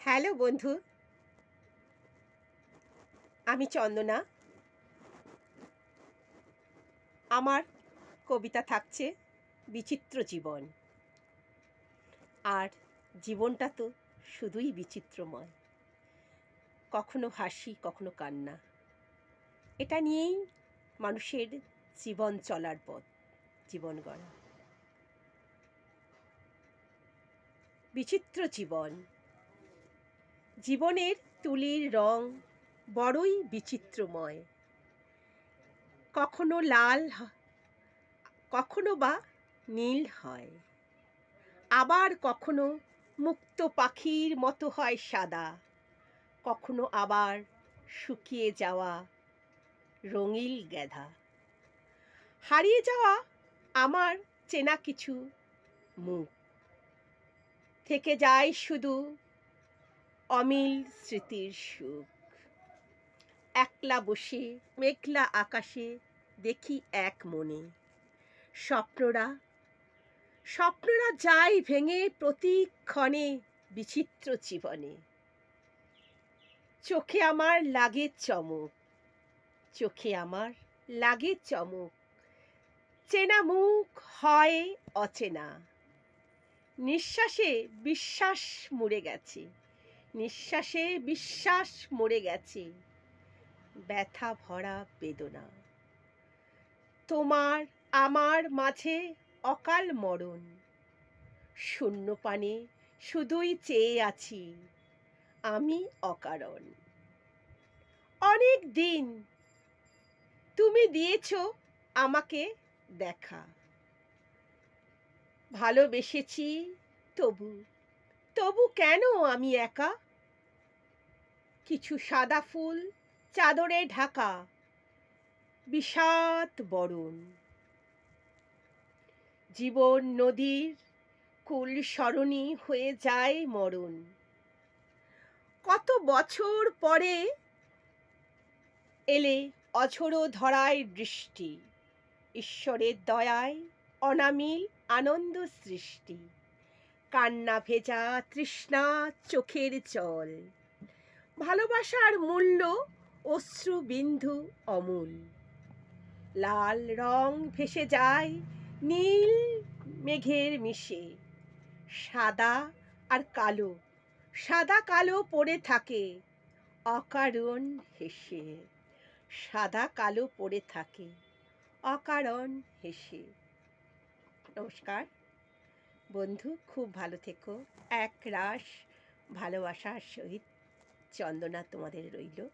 Hello বন্ধু, আমি চন্দনা। আমার কবিতা থাকছে বিচিত্র জীবন। আর জীবনটা তো শুধুই বিচিত্রময়। কখনো হাসি, কখনো কান্না। এটা নিয়েই মানুষের জীবন চলার পথ, জীবন গড়া। বিচিত্র জীবন। জীবনের তুলির রং বড়ই বিচিত্রময়। কখনো লাল, কখনো বা নীল হয়। আবার কখনো মুক্ত পাখির মতো হয় সাদা, কখনো আবার শুকিয়ে যাওয়া রঙিল গ্যাধা। হারিয়ে যাওয়া আমার চেনা কিছু মুখ, থেকে যায় শুধু অমিল স্মৃতির সুখ। একলা বসে মেঘলা আকাশে দেখি এক মনে স্বপ্নরা স্বপ্নরা যায় ভেঙে প্রতিক্ষণে বিচিত্র জীবনে। চোখে আমার লাগে চমক, চোখে আমার লাগে চমক। চেনা মুখ হয় অচেনা। নিঃশ্বাসে বিশ্বাস মরে গেছে, নিঃশ্বাসে বিশ্বাস মরে গেছে। ব্যথা ভরা বেদনা। তোমার আমার মাঝে অকাল মরণ। শূন্য পানে শুধুই চেয়ে আছি আমি অকারণ। অনেক দিন তুমি দিয়েছ আমাকে দেখা। ভালোবেসেছি তবু, তবু কেন আমি একা? কিছু সাদা ফুল চাদরে ঢাকা বিষাদ বরণ। জীবন নদীর কুল সরণি হয়ে যায় মরণ। কত বছর পরে এলে অঝোরো ধরায় বৃষ্টি। ঈশ্বরের দয়ায় অনামিল আনন্দ সৃষ্টি। কান্না ভেজা তৃষ্ণা চোখের জল। ভালোবাসার মূল্য অশ্রুবিন্দু অমূল। লাল রং ভেসে যায় নীল মেঘের মিশে। সাদা আর কালো, সাদা কালো পড়ে থাকে অকারণ হেসে। সাদা কালো পড়ে থাকে অকারণ হেসে। নমস্কার বন্ধু, খুব ভালো থেকো। এক রাশ ভালোবাসার সহিত চন্দনা তোমাদের রইল।